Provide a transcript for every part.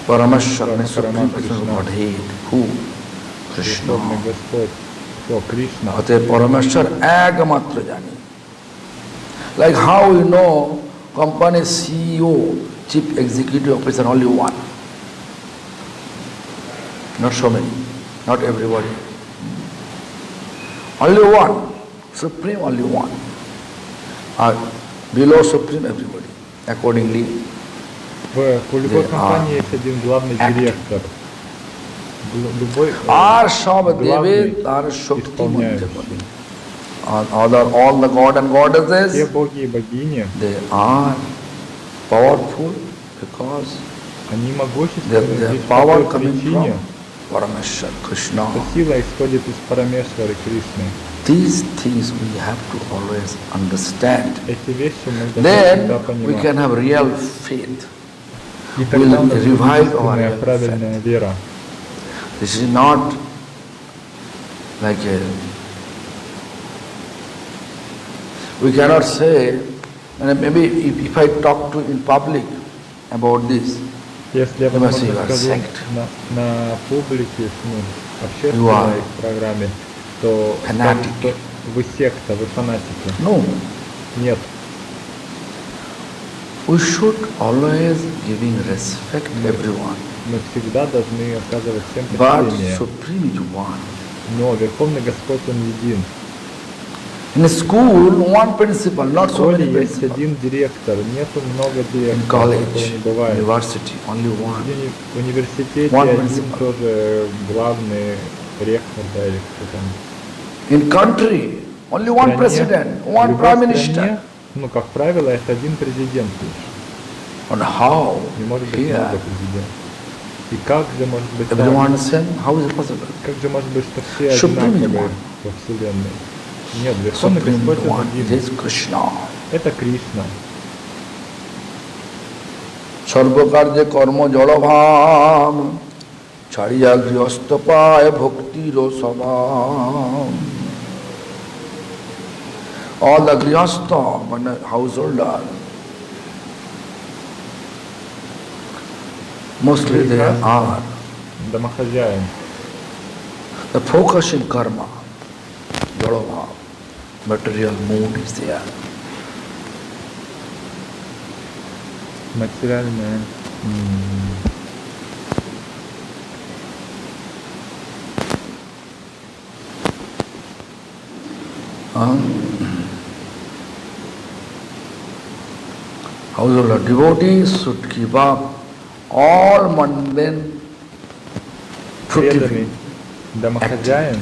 Paramashwara, Supreme Параматма Personal Кришна, Godhead. Who? Krishna. Верховный Господь, кто? Кришна. অতএব পরমেশ্বর একমাত্র জানি। Like how you know company CEO, Chief Executive Officer, only one. Not so many, not everybody. Only one. Supreme, only one. Below Supreme, everybody. Accordingly, В любой компании есть один главный директор. Любой আর সব দেবে главный তার শক্তি মধ্যে বলে। исполняющий. All the God and goddesses, Все боги и богини, they are powerful because они their могущественны лишь по power той coming причине, from Parameshwar, Krishna. что сила исходит из Парамешвары Кришны. These things we have to always understand. Эти вещи мы должны Then всегда we can понимать. have real faith. И тогда у нас We'll будет revive our истинная, real правильная вера. This is not like a. We cannot say, and maybe if I talk to in public about this, Если я, you must say возможно, you are скажу sect. на публике, You are общественной программе, то fanatic. скажут, что вы секта, вы фанатики. No, Нет. we should always giving respect to everyone. Мы всегда должны оказывать всем But почтение. Supreme is one. Но Верховный Господь, Он един. In a school, one principal, not В so школе many есть principals. один директор, нету много In директоров, college, такого не бывает. university, only one. В университете One один principal. тоже главный ректор, да, или кто там. In country, only В one стране, president, в one любой prime стране, minister. ну, как правило, это один президент лишь. And how Не может быть here много президентов. И как же может быть так? everyone same? How is it possible? Как же может быть, что все Supreme одинаковые one. во Вселенной? Нет, Верховный Supreme Господь Он one, it один. is Krishna. Это Кришна. সর্বকার্যে কর্ম জড়ভাব ছাড়িয়া গৃহস্থ পায় ভক্তির স্বভাব। All the grihastha, but householder, mostly they are Домохозяин. the focus in karma, jadabhav, material mood is there. Материальное. Householder devotees should give up all mundane Преданный fruitivity, домохозяин.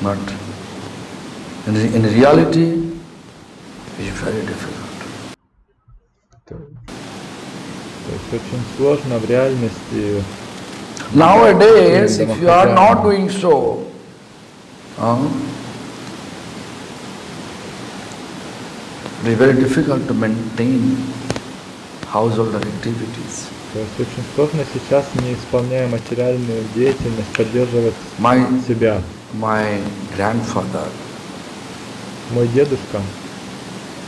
but in reality it is very difficult. То есть очень сложно в реальности. Nowadays, if you are not doing so, it is very difficult to maintain householder activities. То есть очень сложно сейчас, не исполняя материальную деятельность, поддерживать My себя. my grandfather, Мой дедушка,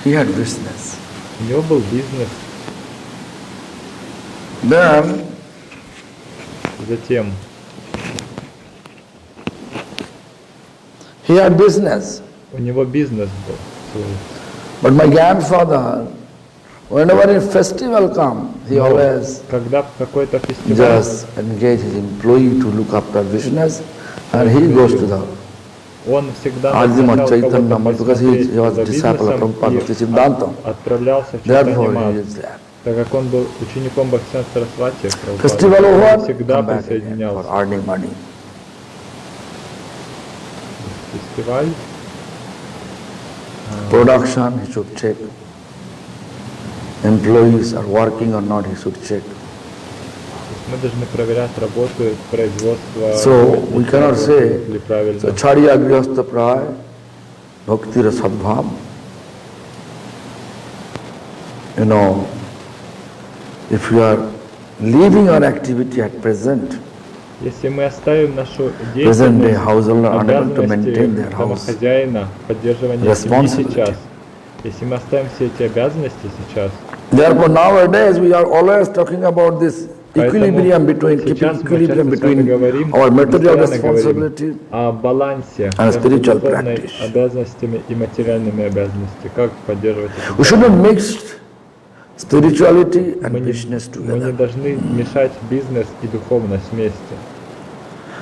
he had business. у него был бизнес. Then Затем he had business. у него бизнес был свой. But my grandfather, whenever a festival come, he Но always когда какой-то фестиваль, just engage his employee to look after business, and he goes to the он всегда Ultimate назначал Chaitanya кого-то Maharaj, because he посмотреть was за disciple of бизнесом Prabhupada и Bhakti Siddhanta. отправлялся в Therefore, he Чайтанья-мат. is there. Так как он был учеником Бхактисиданта Сарасвати, Festival он over, всегда come back again for присоединялся. earning money. Фестиваль, Production, he should check. Employees are working or not, he should check. мы должны проверять, работают производство, So, we cannot say, ли правильно. so chadiya grihastha praya, bhakti rasadbhav. You know, if you are leaving our activity at present, Если мы оставим нашу present day деятельность, householder unable to maintain обязанности their house, домохозяина, поддерживания семьи Responsibility. сейчас, если мы оставим все эти обязанности сейчас, Therefore, nowadays we are always talking about this equilibrium between, keeping сейчас мы equilibrium часто с вами between говорим, our material постоянно говорим responsibility о балансе and между spiritual духовной practice. обязанностями и материальными обязанностями. Как поддерживать We это? should not mix spirituality and Мы business не together. должны мешать бизнес и духовность вместе.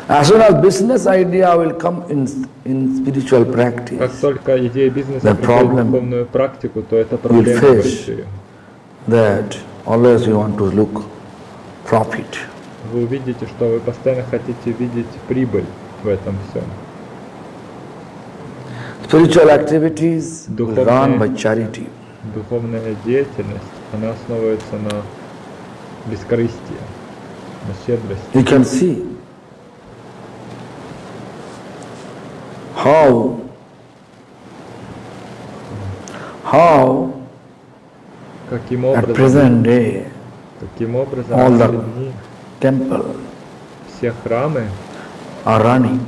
As soon as business idea will come in spiritual Как practice, только идея бизнеса The приходит в problem духовную практику, то это we'll проблемы face большие. that always we want to look profit. Вы увидите, что вы постоянно хотите видеть прибыль в этом всем. Spiritual activities will Духовные- run by charity. Духовная деятельность, она основывается на бескорыстии, на щедрости. You can see how Каким at образом, present day каким образом all в the наши дни temple все храмы, are running.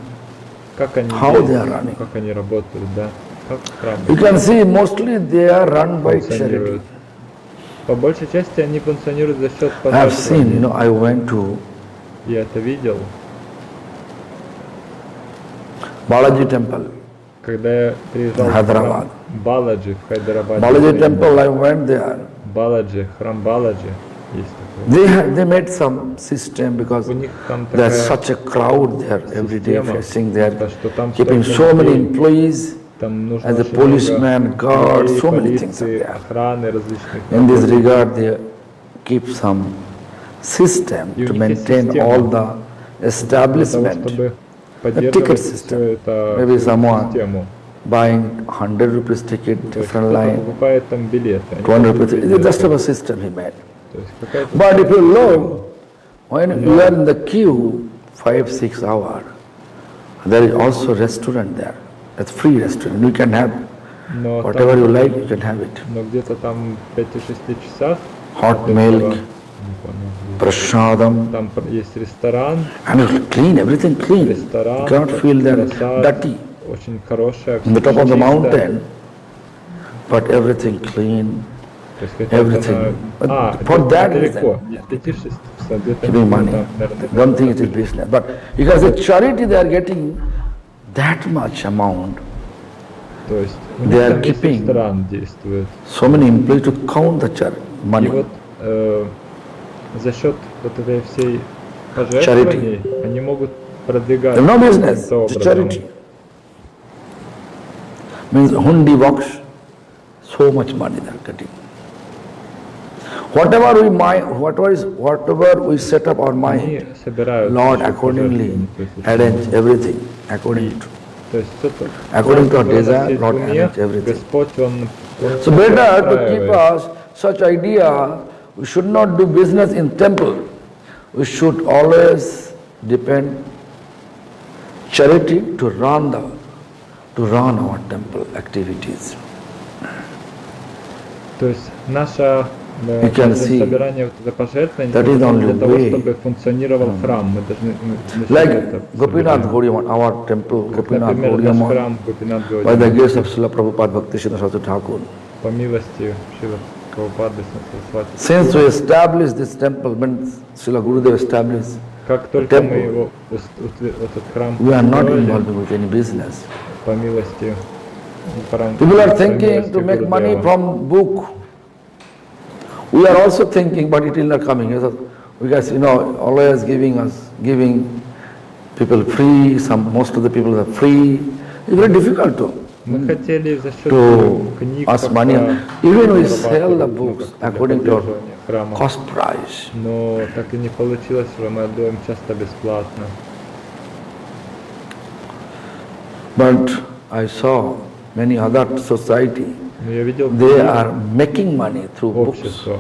как они How they are действуют, running? как они работают, да, как храмы You can see mostly they are run by charity. функционируют. По большей части они функционируют за счет I have seen, пожертвований. I went to Я это видел, Balaji temple, когда я приезжал в Хайдарабад. храм Баладжи в Хайдарабаде. Balaji temple, I went there. Баладжи, храм Баладжи есть такой. They made some system because У них там there's такая such a crowd there every day система, facing there, да, что там keeping столько so many людей, employees там нужно as a очень policeman, много guard, людей, so many things are полиции, there. охраны различных. In this regard, they keep some system И у to них есть maintain система all the для того, establishment. чтобы ticket поддерживать system. всю эту Maybe someone систему. Buying 100 rupees ticket, То есть different кто-то line, покупает там билеты. они 200 купили rupees. It's билеты. just of a system he made. То есть какая-то But if you look, when you are in the queue 5-6 hours, there is also restaurant there. It's free restaurant. You can have но whatever там- you like, you can have it. но где-то там в 5-6 часах Hot до milk, этого, не понял, prasadam, там есть ресторан, and it's clean, everything clean. You ресторан, cannot feel that просад, dirty очень хорошая, on the top of the чистая. mountain, but everything clean, То есть какая-то everything. But for где-то that далеко, reason, летишь где-то giving money. там, наверное, Don't think it is business. But because the charity they are getting that much amount, то есть у They них are там весь keeping- ресторан действует. so many employees to count the И money. вот за счет вот этой всей пожертвований они могут продвигать There's no business, каким-то it's образом. charity. Means hundi box, so much money they are getting. Whatever we set up our Они mind, собирают Lord за счет accordingly пожертвований, то есть arrange everything according to. То есть это According to our у нас desire, есть Lord в уме, arrange everything. Господь, Он So better to keep устраивает. us such idea, we should not do business in temple. We should always depend charity to run our temple activities. То есть наше You can see собирание вот это пожертвование that is the only для того, way. чтобы функционировал храм. Мы должны это Like Gopinath собирать. Gauriyamat, our temple, Как, Gopinath например, наш Gauriyamat, храм Гопинат by the Гаудиамат, grace of Srila Prabhupada Bhaktisiddhanta Saraswati Thakur. по милости Шрила Прабхупады Сарасвати. Since we established this temple, when Srila Gurudev established, Как только temple. мы его этот храм we are not построили, involved with any business. по милости People are thinking to make money from book. We are also thinking, but it is not coming. Because always giving people free. Most of the people are free. It's very difficult Мы хотели за счет to книг ask как-то money. Even we sell the зарабатывать, books как-то according для to our поддерживания храма. cost price. Но так и не получилось, что мы отдаем часто бесплатно. But I saw many other society. Но я видел They are making money through books. общество.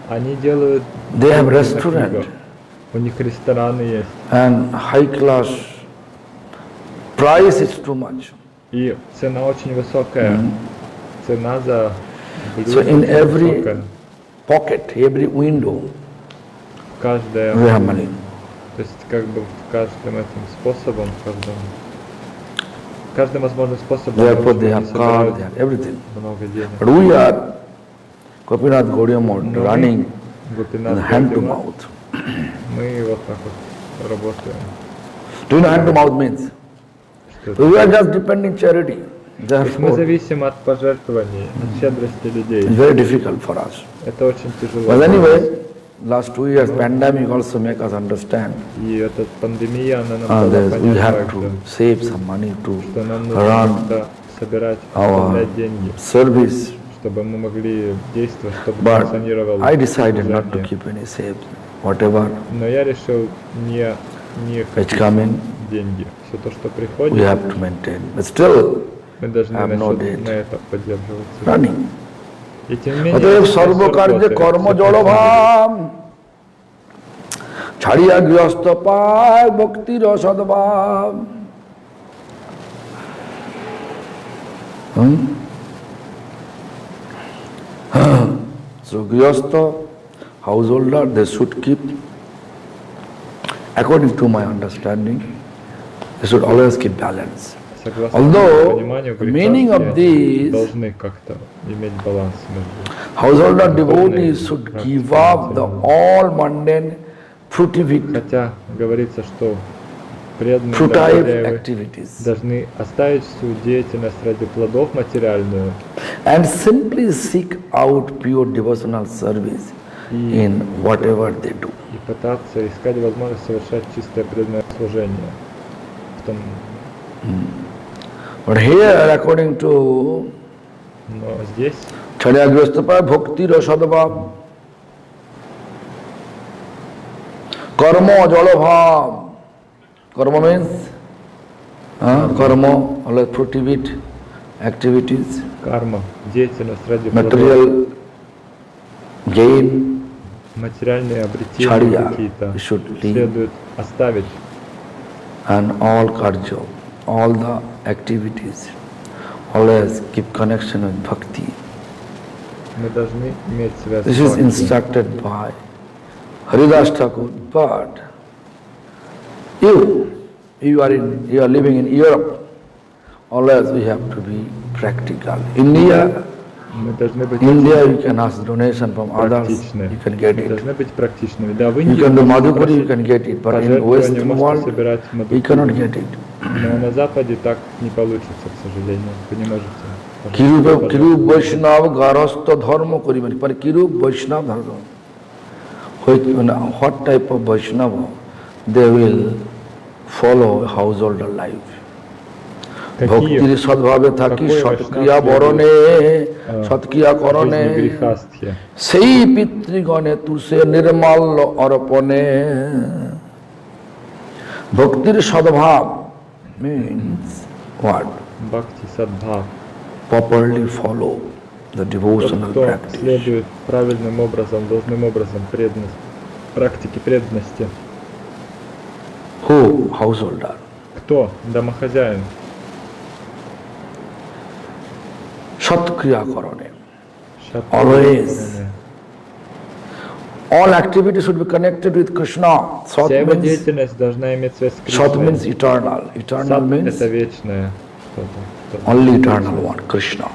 Они делают They have деньги на restaurant. книгах. У них рестораны есть. And high class price is too much. И цена очень высокая. Цена за блюдо So in очень every высокая. pocket, every window, Каждая, we have money. то есть как бы каждым этим способом, каждым возможным способом Therefore they они have car, собирают they have everything. много денег. But we are Gopinath Gaudiya Math Но running Гопинат hand to Гаудия Мат, mouth. мы вот так вот работаем. Do you know hand to mouth means? Что So we are just depending charity. То есть мы Therefore, зависим от пожертвований, от щедрости людей. it's very difficult for us. Это очень тяжело. But anyway, last 2 years pandemic also make us understand И эта пандемия, она нам дала that we понять have также, to save some money to что нам нужно run как-то собирать, our оставлять деньги, service. чтобы мы могли действовать, чтобы But функционировало I decided not to служение. keep any saved. Whatever Но я решил не which хотеть come in, деньги. Все то, что we приходит, have to maintain. But still мы должны have no date. на это поддерживаться. running. И тем не менее, অতএব всё সর্বকার্যে работает, কর্ম всё জড়ভাব ছাড়িয়া গৃহস্থ পায় ভক্তির সদ্ভাব So Grihastha, householder, they should keep, according to my understanding, they should always keep balance. Согласно Although моему пониманию, the meaning of грехи this, должны как-то иметь баланс между householder devotees should give up the all mundane fruitive Хотя говорится, что преданные fruitive хозяева activities должны оставить всю деятельность ради плодов материальную and simply seek out pure devotional service in whatever they do. и пытаться искать возможность совершать чистое преданное служение. В том, But here, according to но здесь Chariya Grihastha Bhaktir Sadbhav, Karma Jalabhav. Karma means karma, always fruitive activities, карма, деятельность ради плодов, material gain, материальные обретения Chariya какие-то should leave, следует оставить. and all karja, all the activities, always keep connection with bhakti. Мы должны иметь связь This с is бхакти. instructed by Haridas Thakur, but you are living in Europe, always we have to be practical. India, Мы должны быть you can ask donation from others, практичны. you can get Мы it. должны быть практичными. Да, в You Индии can do можно Madhukuri, you просить can get it, but in пожертвования, Western можете world, собирать we cannot Мадхукури. get it. Но на Западе так не получится, к сожалению. Вы не можете. কিরূপ বৈষ্ণব গারস্থ ধর্ম করিবেন মানে কিরূপ বৈষ্ণব ধর্ম what type of Vaishnava they will follow householder life. ভক্তির সদ্ভাবে থাকি সৎক্রিয়া বরণে সৎক্রিয়া করণে Жизнь грехастхи. সেই পিতৃগণে তুষে নির্মাল্য অর্পণে ভক্তির সদ্ভাব means what? Бхакти садбхав. Properly follow the Тот, devotional кто practice. следует правильным образом, должным образом преданность, практике преданности. Who? Householder. Кто? Домохозяин. সৎক্রিয়া করণে. Шатра. Always. All activity should be connected with Krishna. Sat Вся его means, деятельность должна иметь связь с Sat Кришной. means eternal. Eternal Сат — means это вечное. Что-то. only eternal one, Krishna.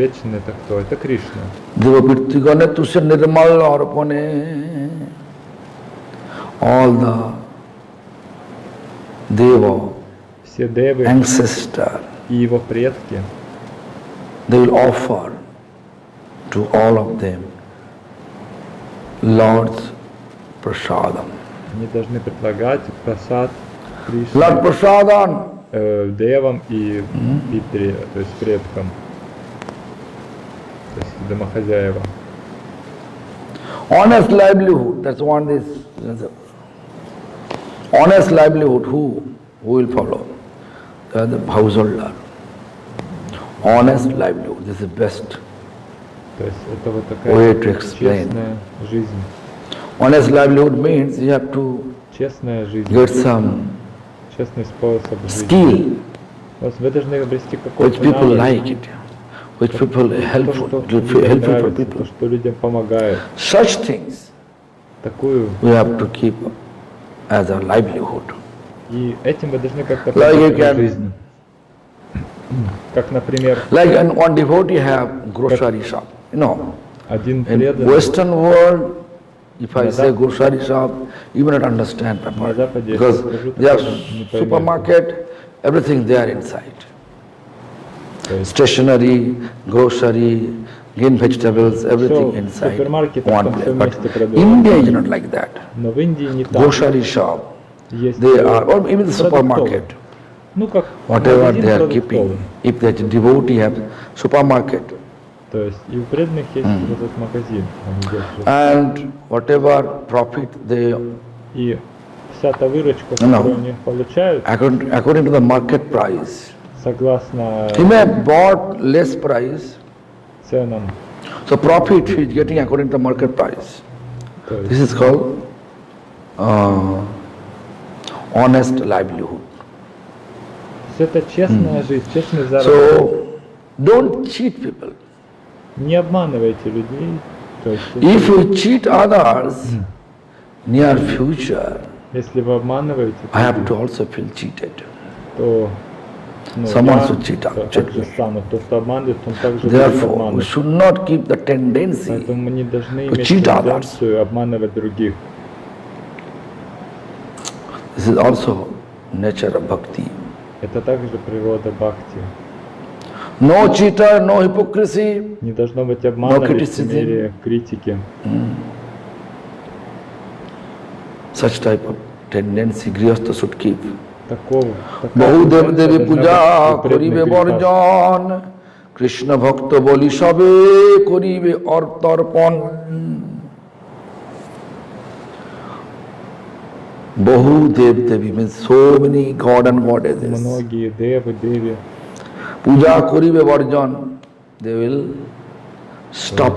Вечный — это кто? Это Кришна. দেবপীর্তিগণে তুষে Nirmal অর্পণে. All the Deva, Все девы ancestor, и его предки, they will offer to all of them Lord's prasadam. они должны предлагать прасад Lord Кришне, prasadam. девам и питре, то есть предкам, то есть домохозяевам. Honest livelihood, that's one this. Honest livelihood, who will follow? The householder. Honest livelihood, this is best То есть это вот way такая to explain. честная жизнь. Honest livelihood means you have to Честная жизнь, get some честный способ жизни. skill Вот вы должны обрести which какой-то people навык, like it, which people то, helpful, что to feel людям helpful for нравится, people. то, что людям помогает. Such things Такую. we have to keep as a livelihood. И этим вы должны как-то Like you помогать can- жизни. Как, например, Like one devotee have grocery shop, Один In преданный Western world, if I На say Западе- grocery shop, you may not understand на properly. Западе, если Because скажу, то they have тоже не поймете. supermarket, everything there inside. То есть Stationery, grocery, green vegetables, everything Всё в inside супермаркете в one том place. всем But месте продают. India is not like that. Но в Индии не так. Grocery shop, Есть they are, or even the продуктовый. supermarket, Ну как whatever магазин they are продуктовый. keeping. If the devotee have supermarket, То есть и у преданных есть вот этот магазин. Они держат. and whatever profit they, И вся та выручка, No. которую они получают, according to the market price, согласно he may have bought less price, ценам, so profit he is getting according to the market price. то есть This is called honest livelihood. все это честная жизнь, честный заработок. So don't cheat people. Не обманывайте людей. То есть, If you cheat others, near future, если вы обманываете, I have to also feel cheated. то Someone я should cheat также me. стану. Тот, кто обманывает, он также будет Therefore, we обманывать. should not keep the tendency. Поэтому мы не должны to иметь cheat others. тенденцию обманывать других. This is also nature of bhakti. Это также природа бхакти. No cheater, no hypocrisy. Не должно быть обмана, criticism. лицемерия, критики. Such type of tendency Grihastha should keep. Такого. বহু দেব দেবী পূজা করিবে বর্জন, কৃষ্ণ ভক্ত বলি সবে করিবে অর্তর্পণ। বহু দেব দেবী means so many god and goddesses. Многие девы, деви পূজা করিবে বর্জন, they will stop.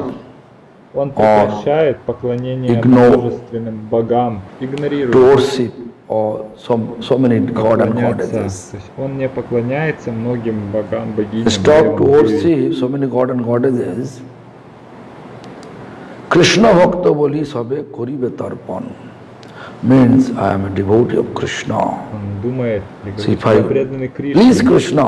Он прекращает поклонение ignore, божественным богам, To игнорирует. worship or so many god and поклоняться. goddesses. То есть он не поклоняется многим богам, богиням. Stop to девам, worship so many god and goddesses. Krishna bhakta boli sabe koribe tarpan. Means I am a devotee of Krishna. Он думает, и So говорит, if I я преданный please Кришне. Krishna,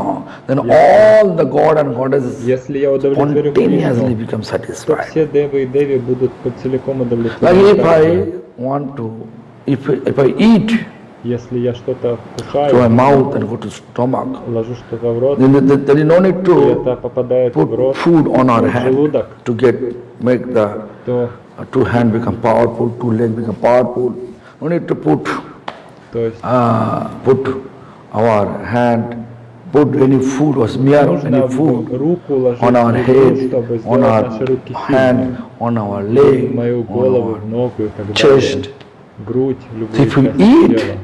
then all the god and goddesses Если я удовлетворю spontaneously Кришну, become то satisfied. все девы и деви будут целиком Like удовлетворены. if I want to, if I eat Если я что-то to my вкушаю, mouth and go to stomach, ложу что-то в рот, then there is no need и to это попадает в put рот, food on our в hand желудок, to make the то, two hand become powerful, two leg become powerful. No need to put есть our hand, put any food or smear нужно any в food руку ложить on our еду, head, чтобы on сделать наши our руки hand, сильными. on our leg, Мою on голову, our ногу и так chest. далее. Грудь, любую If you часть eat, тела.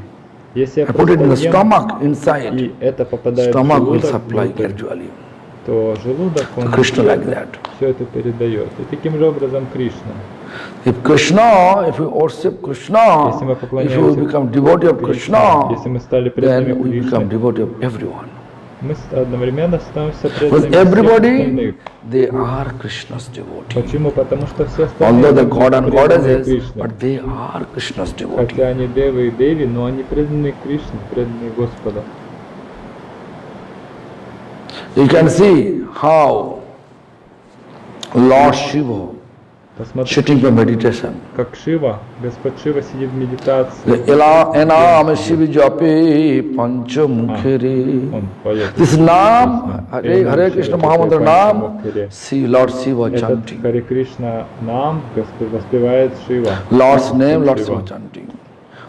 Если я I put it in the просто ем, stomach inside. и это попадает в Stomach will желудок, supply внутрь, gradually. то желудок, он Krishna like that. все это передает. И таким же образом Кришна. If Krishna, if you worship Krishna, Если мы if поклоняемся you become devotee of Кришне, Krishna, если мы стали преданными then we become Кришне, devotee of everyone. мы одновременно становимся Because преданными всех everybody, остальных. they are Krishna's devotee. Почему? Потому что все Although остальные the god and преданные goddesses, Кришне. but they are Krishna's devotee. Хотя они девы и деви, но они преданные Кришне, преданные Господа. You can see how Lord Shiva Посмотрите, sitting for meditation. как Шива, Господь Шива сидит в медитации. Enam Shiva Jape Pancha Mukheri. Он поет. This Nam, Hare Krishna Mahamantra Nam, Махаре. see Lord Shiva Этот chanting. Харе Кришна нам воспевает Шива. Lord's name, Lord Shiva. Shiva chanting.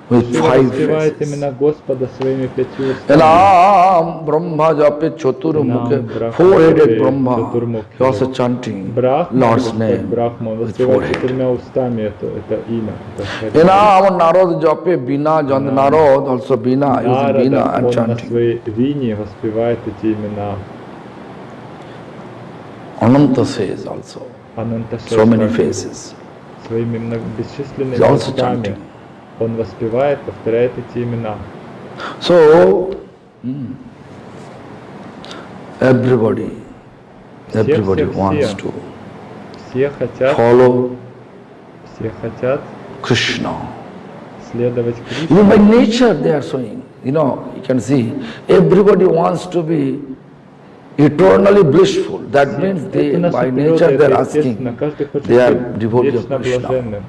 With Шива 5 воспевает faces. именно Господа своими 5 устами. Enam Brahma Jape Chaturmukhe, Brahma 4-headed Jape Brahma. Chaturmukhe. He also chanting Брахма, Lord's Господь name Брахма, он with воспевает 4 head. 4 устами это имя. это Харе. Enam Narad Jape Bina Jand Narad, also Bina, using Bina Нарада, and он на chanting. своей вине воспевает эти имена. Ananta says also, so many faces. Своими бесчисленными He's also устами. chanting. Он воспевает, повторяет эти имена. So, everybody все. wants to Все хотят, follow все хотят Krishna. следовать Кришне. Even by nature they are showing. You know, you can see, everybody wants to be eternally blissful. That means Это they, наша by природа, nature, they это are естественно. asking, Каждый хочет they are быть devotee of вечно Krishna. блаженным.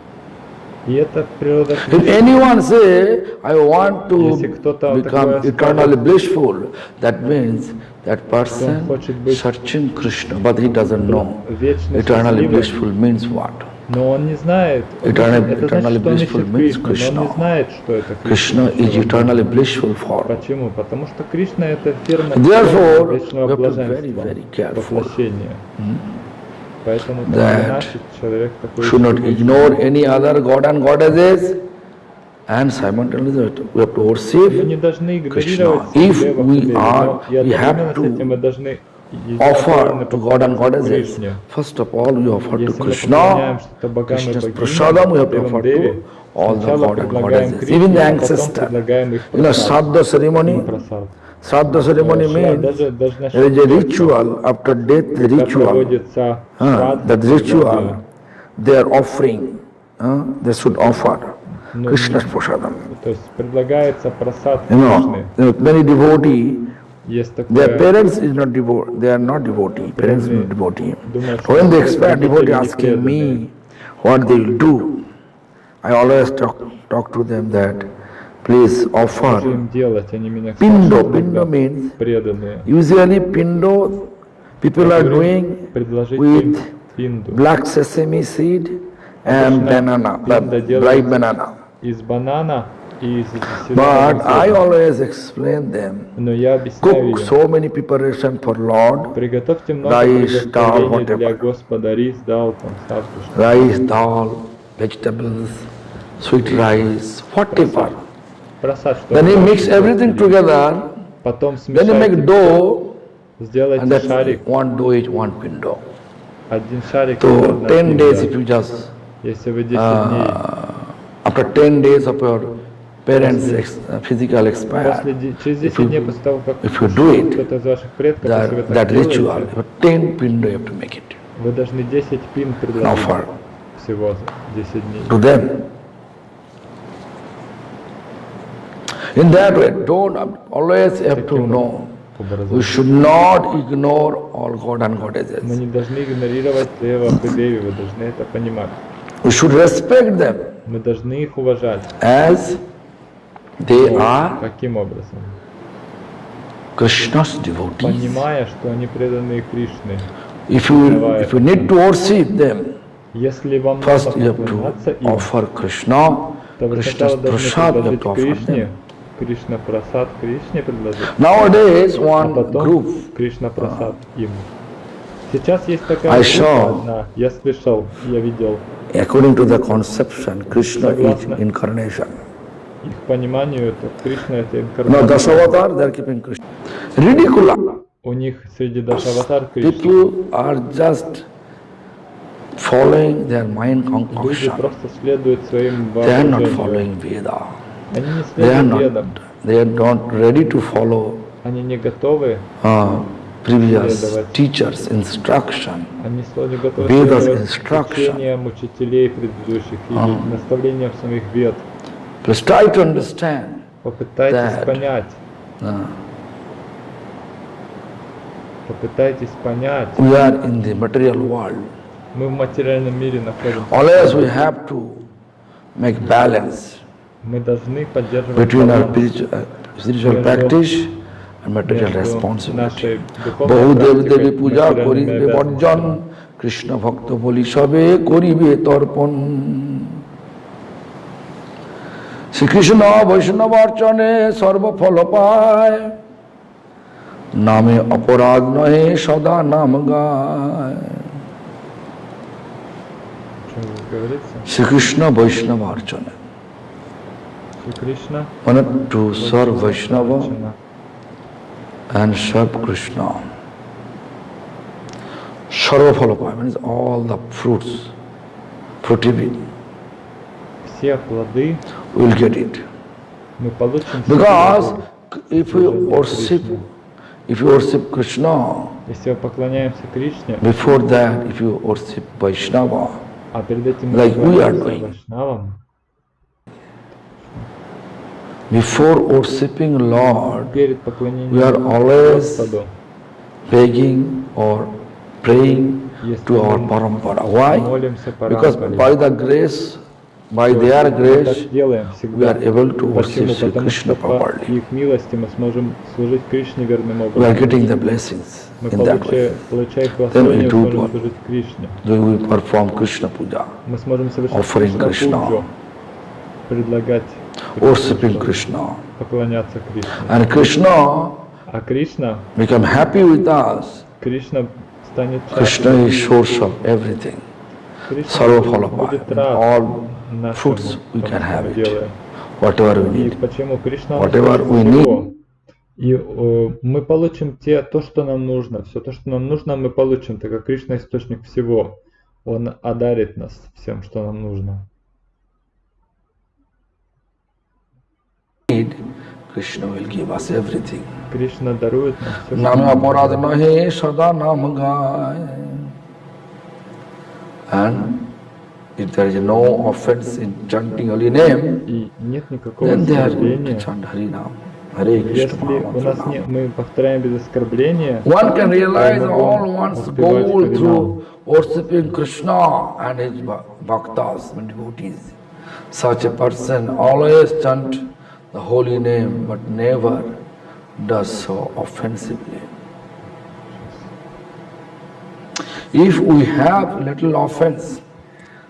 И это природа If Кришны. anyone say, I want Если to кто-то become такое eternally скажет, blissful, that means that person хочет быть searching Krishna, but he doesn't know. вечно Eternally счастливым, blissful means what? но он не знает. Eternally Это значит, что он blissful ищет means Кришну, но он не Krishna. знает, что это Krishna Кришна. is eternally blissful for. Почему? Потому что Кришна это фирма Therefore, вечного we have to be very, блаженства, very careful воплощения. Поэтому так that или иначе человек такой should not ищет ignore any other god and goddesses, and simultaneously we have to Мы worship не должны Krishna. игнорировать If Деву we Кудеву, are, но и we have одновременно с этим мы to должны offer to God and goddesses. Кришне. First of all, we offer to Если мы Krishna, поклоняем что-то богам и Krishna's богиням, prasadam, we have to Девам offer Деве, to all the сначала god and предлагаем goddesses, even Кришне, the а потом ancestor. предлагаем их You know, просад. Shraddha ceremony, Просад. Shraddha ceremony means Даже there is a ritual after death, the когда ritual. проводится шрадха, That ritual, they are offering, they should offer Krishna's prasadam. то есть предлагается просад You Кришны. know, many devotee, Есть their такое, parents is not devotee, they are not devotee, parents is not devotee. думаю, что When they expect devotee родители не asking преданные. me what they will do, I always talk to them that please Что offer им делать? Они меня pindo. спрашивают, Pindo means преданные. usually pindo people are doing Предложить им with пинду black sesame seed and banana, dried banana. из банана и из But зеленого I зерна. always explain them. Но я объясняю Cook им, so many preparation for Lord, приготовьте много rice, dal, приготовлений для whatever. Господа, рис, дал, там, савку, Rice, dal, vegetables, sweet rice, whatever. просад, что Then вы you mix хотите. everything together. Потом Then you make смешайте, dough, and сделайте that шарик, one dough is one pindo. один шарик, So одна 10 days, пинда. if you just Если вы 10 дней, after 10 days of your parents' physical expire, через if 10 дней you, после того, как if you do it, кто-то из ваших предков, если вы that так ritual, делаете, for 10 pindo you have to make it, вы должны 10 пин and предложить offer всего за 10 дней. to them. In that way, don't always have to know. We should not ignore all God and Мы goddesses. не должны игнорировать Дева Кудеви, вы должны это понимать. We should respect them Мы должны их уважать. as they are Каким образом? Krishna's devotees. Понимая, что они преданные Кришне. If you need to worship them, Если вам first надо you have поклоняться to им, offer Krishna, то вы Krishna's сначала должны prasad you have предложить to offer Кришне, them. Кришна Прасад Кришне предложить, Nowadays, а one потом group, Кришна Прасад им. Сейчас есть такая I группа saw. одна, я слышал, я видел, according to the conception, Krishna is Согласно. incarnation. их пониманию, это Кришна это Now, инкарнация. Dasavatar, they are keeping Krishna. Ridiculous. У них среди Дашаватар Кришна. People are just following their mind Люди concoction. просто следуют своим They are not воображениям. following Veda. Они не They are следуют ведам. they are not ready to follow Они не готовы, previous teachers' instruction. они не готовы Veda's следовать instruction. учениям учителей предыдущих или наставлениям самих вед. Please try to understand Попытайтесь that. понять, uh, попытайтесь понять. we are in the material world. Мы в материальном мире находимся. Always we have to make balance Мы должны поддерживать between our баланс spiritual practice and material между responsibility. нашей বহু духовной দেব দেবী практикой, পূজা материальными করিবে বর্জন, обязанностями. কৃষ্ণ ভক্ত বলি সবে করিবে তর্পণ। শ্রীকৃষ্ণ বৈষ্ণব অর্চনে সর্বফল পায়, নামে অপরাধ নহে সদা নাম গায়। О чем говорится? শ্রীকৃষ্ণ বৈষ্ণব অর্চনে Шри Кришна, মানে to serve Vaishnava Арчана. and serve Krishna. Sarvaphalapa means all the fruits, fruitivity, Все плоды we'll get it. мы получим. Because всегда. if we worship Krishna, Если мы поклоняемся Кришне, before that if you worship Vaishnava, а перед этим мы Like we are поклоняемся doing. Вайшнавам, before worshiping Lord, перед we поклонением are always Господу, begging or praying Если to our мы parampara. Why? молимся Because парампаре, by the grace, by their мы так grace, делаем we всегда. are able to worship Почему? Sri Потому Krishna что по properly. их милости мы сможем служить Кришне верным We are образом. getting the blessings Мы in that way. получая их Then we благословение, do сможем what? служить Кришне. We perform Krishna puja, Мы сможем совершить Offering Krishna. Кришна-пуджу, предлагать worshiping Krishna. поклоняться Кришне. And Krishna А Кришна, become happy with us. Кришна станет Krishna счастлив. is source of everything. Кришна Sarva phalapa. будет рад All нашему, fruits we тому, can что have мы it. делаем. Whatever we И need. почему Кришна Whatever we всего. И мы получим то, что нам нужно. Все то, что нам нужно, мы получим, так как Кришна источник всего. Он одарит нас всем, что нам нужно. Krishna will give us everything. Кришна дарует нам все, что Name нам aparad нужно. nahe sada nam gaye. And if there is no offense in chanting holy name, И нет никакого then they are going to оскорбления. chant Harinam. Hare Krishna Если у нас Mahamantra. мы повторяем без оскорбления, One can realize мы all будем one's воспевать goal Харинам. through worshipping Krishna and his bhaktas and devotees. Such a person always chant the holy name but never does so offensively. If we have little offense,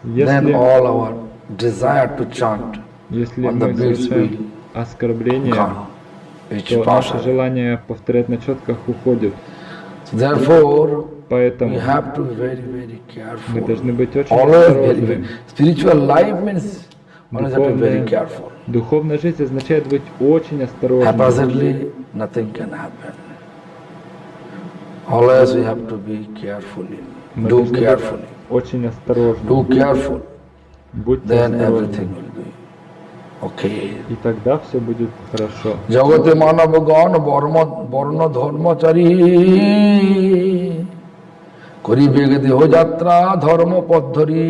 then если, all our desire to chant если on the мы beats совершаем will оскорбление, come, which то pass наше away. желание повторять на четках уходит. Therefore, we Поэтому have to be very, very мы careful. должны быть очень Always very, осторожны. very. Spiritual life means one has to be very careful. Духовная жизнь означает быть очень осторожным. Haphazardly, nothing can happen. Always we have to be carefully. Мы Do должны быть carefully. очень осторожны. Do careful. Будьте Then осторожны. everything will be okay. И тогда все будет хорошо. জগতে মানবগণ বর্ণ ধর্মচারী করিবে দেহ যাত্রা ধর্ম পদ্ধরি।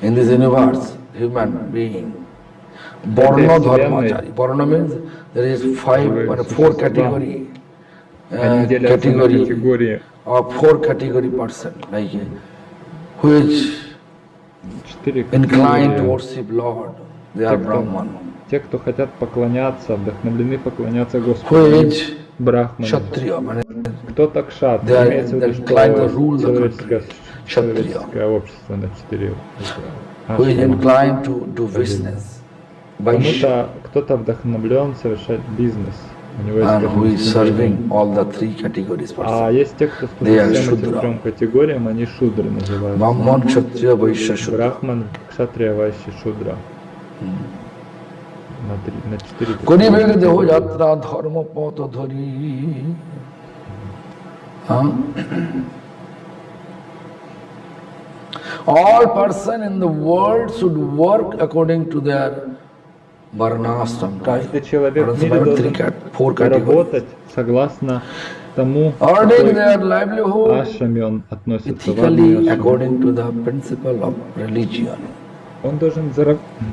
In this universe, human being, বর্ণ ধর্মচারী. বর্ণ means there is four category. Они делятся на Category категории. or four category person, like which 4 inclined to категории. worship Lord, they are Brahman. Те, кто хотят поклоняться, вдохновлены поклоняться Господу. Which Брахманы. Kshatriya, মানে Кто-то кшат. They are- Имеется в they виду, are inclined to что rule the человеческое, country. Kshatriya. человеческое общество на 4. who is inclined to do business, Vaishya, Кто-то вдохновлен совершать бизнес. У него есть and who is бизнес. serving all the three categories А person. есть те, кто They are служит всем этим Shudra. 3 категориям, они шудры называются. Brahman, Kshatriya, Vaishya, Shudra. Брахман, Кшатрия, Вайши, Шудра. На 4 করিবেগ দেহ যাত্রা ধর্ম পথ ধরি। Huh? All person in the world should work according to their varnashram type. Каждый человек в мире Four должен categories. работать согласно тому, Earning their livelihood ашраме он относится. ethically варне ашраме. according to the principle of religion. Он должен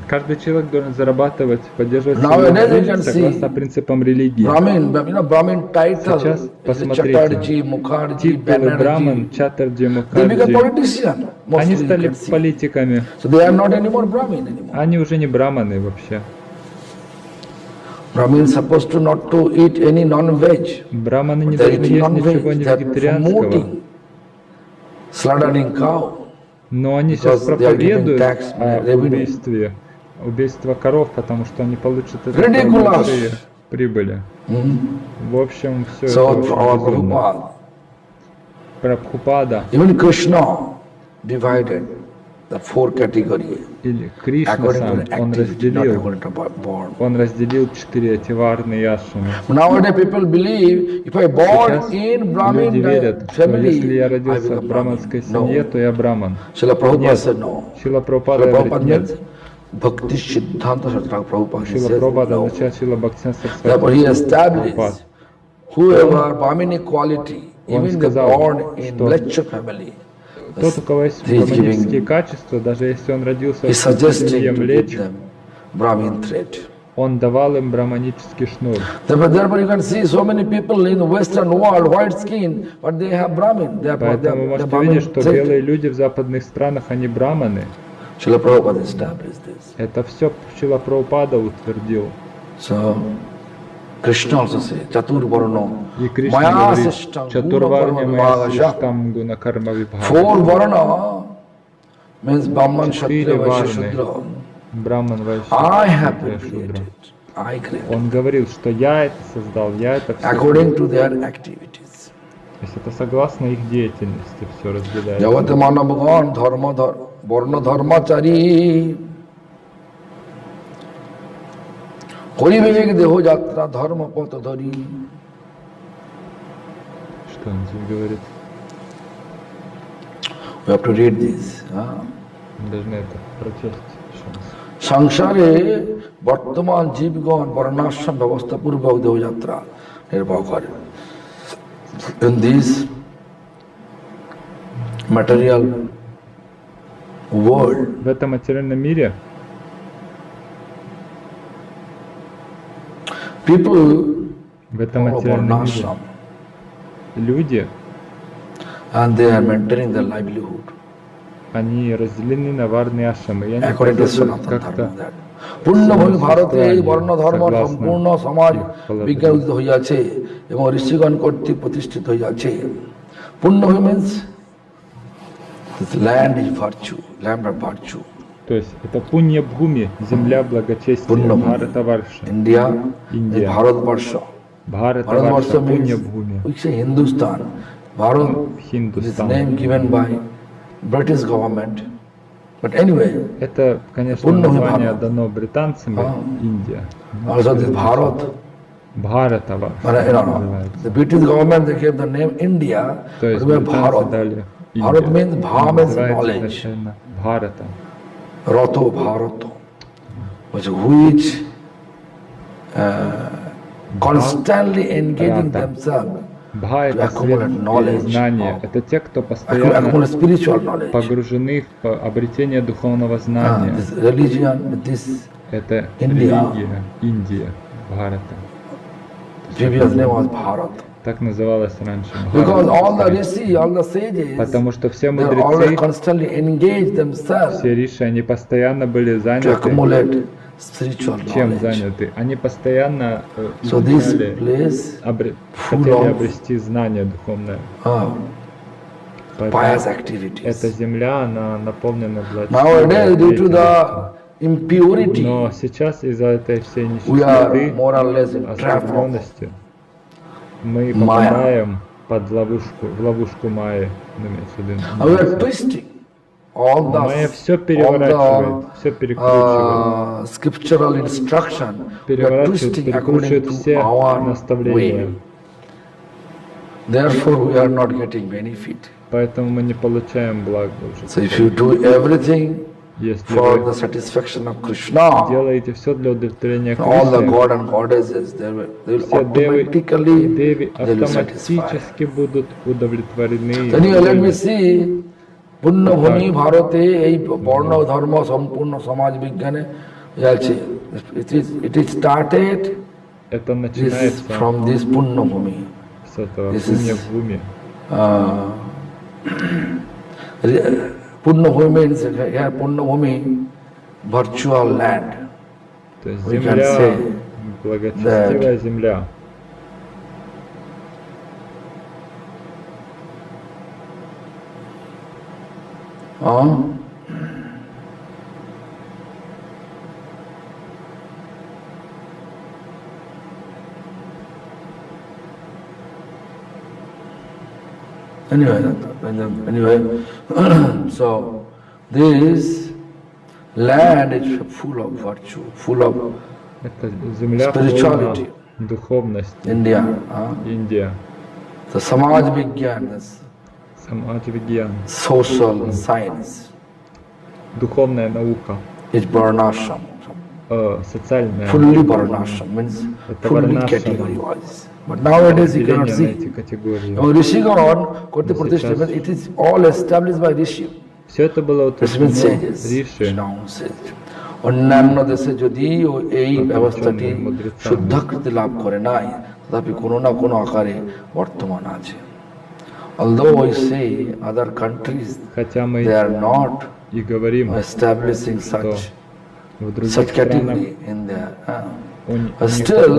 каждый человек должен зарабатывать, поддерживать Nowadays свою you can жизнь согласно see принципам религии. Brahmin, Brahmin titles, Сейчас посмотрите. Chatterjee, Mukherjee, Титулы Браман, Banerjee, Чаттерджи, they become Мукхарджи, politicians. они Mostly you стали can see. политиками. So they are not anymore Brahmin anymore. Они уже не браманы вообще. Brahmin is supposed to not to eat any non-veg. Браманы не They are должны eating есть ничего non-veg. They are невегетарианского. promoting slaughtering cow. Но они сейчас Because they are giving проповедуют tax о revenue. убийстве коров, потому что они получат от этого Ridiculous. большие прибыли. В общем, все So это очень our безумно. Prabhupada, Прабхупада even Krishna divided the four categories или Кришна according to сам, the он activity, not разделил, according to born. 4 эти варны яшами. Nowadays people believe if I born Сейчас in Brahmin люди верят, что family, если я I родился become в браманской Brahmin. семье, No. то я браман. Srila Prabhupada Нет. said no. Шила Прабхупада Srila говорит, Prabhupada нет. means Bhakti Siddhanta Saraswati Prabhupada. He Шила says Прабхупада no. означает Шила Бхактисиданта Therefore he Сарасвати Прабхупад. established whoever Brahminic quality, Он even they сказал, born in что lecture family, Тот, у кого есть he is браманические giving, качества, даже если он родился he в семье suggesting to give млеч, them Brahmin thread. Он давал им браманический шнур. Therefore you can see so many people in the Western world, white skin, but they have Brahmin. They are Поэтому вы можете видеть, что белые люди в западных странах, они браманы. Srila Prabhupada established this. Это все Шрила Прабхупада утвердил. So, Krishna also says, Chatur Varno, И Кришна Maya говорит, Sishtam, Чатурварня Guna Мая Karma Сиштам Гуна Карма Four Вибхава. Varna means Brahman, Четыре Kshatriya, Vaishya, варны. Shudra. Браман, I Вайшья, have Шудра. created. I created. Он говорил, что я это создал, я это все. According to their activities. То есть это согласно их деятельности все разделяется. Javate Manabhagan, Dharma, Varna, Dharmachari. Hori Vivek Deho Jatra, Dharma Patadhari. Что он здесь говорит? We have to read this. Мы должны это прочесть еще раз. সংসারে বর্তমান জীবগণ বর্ণাশ্রম ব্যবস্থা পূর্বক দেহযাত্রা নির্বাহ করে। In this material world, В этом материальном мире people в этом follow материальном мире varnashram люди, and they are maintaining their livelihood они разделены на варные ашрамы. И они according to поддерживают Sanatana как-то Dharma. পুণ্যভূমি ভারতে এই বর্ণ ধর্ম সম্পূর্ণ সমাজ বিজ্ঞানিত হইয়াছে এবং ঋষিগণ কর্তৃক প্রতিষ্ঠিত হইয়াছে। পুণ্যভূমি means this land is virtue, land of virtue. То есть это Пунья Бхуми, земля благочестия, Пунья-бхуми. Бхарата Варша. India, India. Bharatvarsha. Bharata Bharatvarsha Varsha, means Punya Bhumi. we say Hindustan. Bharat is Hindustan. name given by British government. But anyway, Это, конечно, Пунья-бхуми название Бхарат. дано британцами, Индия. also this Bharat. Bharata Varsha No. называется. The British government they gave the name India, То but есть we have британцы Bharat. дали Bharat Индия. means Bha means Называется knowledge. изначально Бхарата. Rato Bharato, which constantly engaging Rata. themselves Бха to это accumulate свет или knowledge, знание. of- Это те, кто accumulate постоянно spiritual knowledge. погружены в обретение духовного Ah, знания. this religion, this Это India. религия, Индия, Бхарата. previous name was Bharat. Так называлась раньше Because all the Бхарата. rishi, all the sages, Потому что все they always мудрецы, constantly engage themselves все риши, они постоянно были to заняты. accumulate spiritual Чем knowledge. заняты? Они постоянно So this изучали, place full хотели of обрести знание духовное. pious Поэтому activities. эта земля, она наполнена Nowadays, due to the благочестием. impurity, Но сейчас из-за этой всей we are нечистоты, more or less in trap of оскверненности, мы Майя. попадаем под в ловушку Майи. имеется в виду. and we are twisting all Майя the, все переворачивает, все перекручивает, scriptural instruction. We are переворачивает, twisting according перекручивает to все our наставления. way. Therefore, we are not getting benefit. Поэтому мы не получаем блага уже. So if you do everything Если for the вы satisfaction of Krishna, делаете все для удовлетворения all the Кришны, God and goddesses, they will все девы и automatically деви they will satisfy. автоматически будут удовлетворены. Anyway, let me see. পুণ্যভূমি ভারতে এই বর্ণ ধর্ম সম্পূর্ণ সমাজ বিজ্ঞানে আছে। It is started Это this, начинается from this পুণ্যভূমি. с этого this is- Пунья Бхуми. পুণ্যভূমি means here পুণ্যভূমি virtual land. То есть We can земля, say благочестивая земля. Anyway, so this land is full of virtue, full of Это земля полна Spirituality. духовности. India. Индия. The Samaj Vigyan, this Самадж Вигьян. social science Духовная наука. is Varnashram. Социальная. Fully Varnashram means Это fully Varnashram. category wise. But nowadays you cannot Деление на see. эти категории. এবং ঋষিগণ কর্তৃক প্রতিষ্ঠিত, Сейчас. it is all established by Rishi. Все это было This means утверждено sages. Риши. Now sage. অন্যান্য দেশে যদিও এই ব্যবস্থাটি শুদ্ধাকৃতি লাভ করে নাই, তথাপি কোনো না কোনো আকারে বর্তমান আছে। Although I say other countries, Хотя мы they are not и говорим, establishing что such в других such странах category in there, у but них still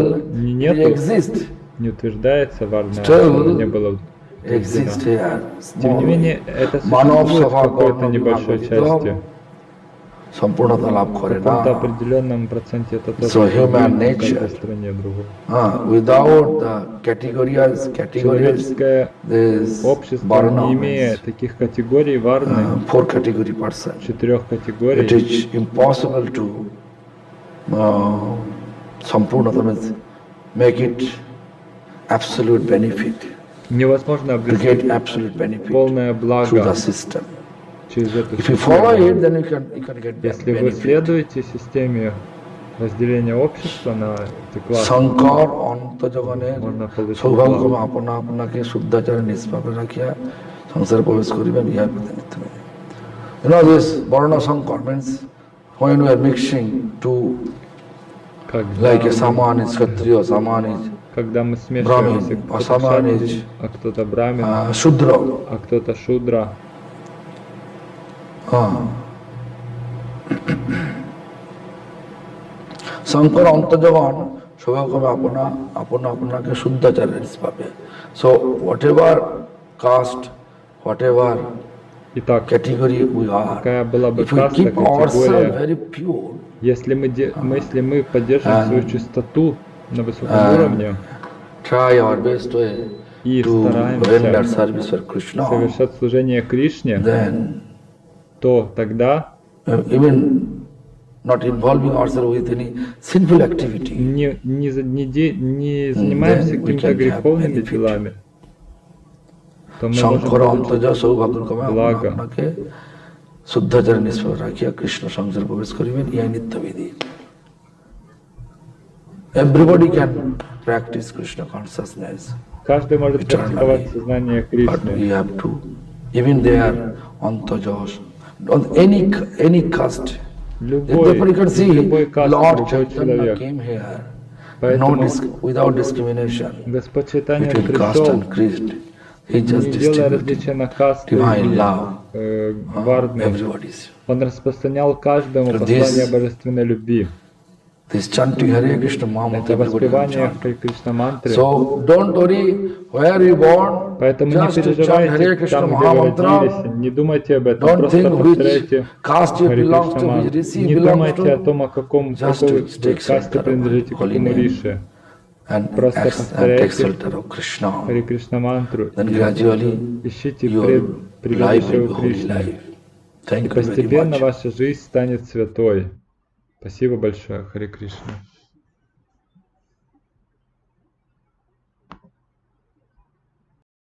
не- they нету, exist, не утверждается варная, Still что не было exist утверждено. here. Тем не менее, это মানব существует в সভা какой-то কর্ম небольшой বিভাগ части. সম্পূর্ণতা লাভ В করে না। каком-то определенном проценте это тоже So human в nature. каждой стране другой. Without the categories, Человеческое this общество, Varna не имея means, таких категорий варны, 4 category person. 4 категорий, It is impossible to sampurnata means make it absolute benefit, невозможно to обрести get absolute benefit полное through благо the system. через эту If you follow систему. it, then you can get Если вы benefit. следуете системе разделения общества на эти классы, Shankar অন্তজগণের можно получить সৌভাগ্যক্রমে благо. আপনা আপনাকে শুদ্ধাচারে নিষ্পাপে রাখিয়া সংসারে প্রবেশ করিবেন, ইহার প্রতিনিধিত্ব মেনে। You know this Varna Sankar means when we are mixing two, like a Saman is Kshatriya, Saman is Когда мы Brahmin, смешиваемся, а кто-то Saman кшатри, is а кто-то брамин, Shudra. а кто-то шудра, Shankar অন্তজগণ সৌভাগ্যক্রমে আপনা আপনাকে শুদ্ধাচারে নিষ্পাপে। So whatever caste, whatever Итак, category we are, какая была бы if we каста, keep ourselves категория, very pure, если мы поддерживаем свою чистоту на высоком уровне try our best way и to render стараемся service for Krishna, совершать служение Кришне, then то тогда even not involving ourselves with any sinful activity, не занимаемся then we какими-то can have греховными benefit. делами, то мы можем Shankar получить অন্তর্য সৌভাগ্যক্রমে благо. আপনাকে শুদ্ধাচারে নিষ্পাপ রাখিয়া কৃষ্ণ সংসারে প্রবেশ করিবেন, ইহাই নিত্যবিধি। Everybody can practice Krishna consciousness, Каждый может Eternally. практиковать сознание but Кришны. we have to, even they are antajas, on any caste. Therefore you can see любой каст, Lord любой Chaitanya человек. came here Поэтому without discrimination Господь Чайтанья between caste пришел, and creed. He just не делая distributed различия на касты divine или love, варны. everybody's. Он распространял каждому So послание this- божественной любви. This chanting Hare Krishna Mahamantra, Это everybody will воспевание chant. Харе Кришна мантры. So don't worry where you born, Поэтому не just chant Hare переживайте Krishna там, где вы Mahamantra. родились, не думайте об этом, Don't просто think which повторяйте caste you Харе belong Кришна to, which мантру. rishi you Не belong думайте о to, том, о каком just какой take касте shelter of принадлежите, к holy какому name. риши. and Просто take повторяйте shelter of Krishna. Харе Кришна мантру. Then gradually Ищите your life прибежище will у be holy Кришны. life. И Thank you very постепенно much. ваша жизнь станет святой. Спасибо большое, Харе Кришна.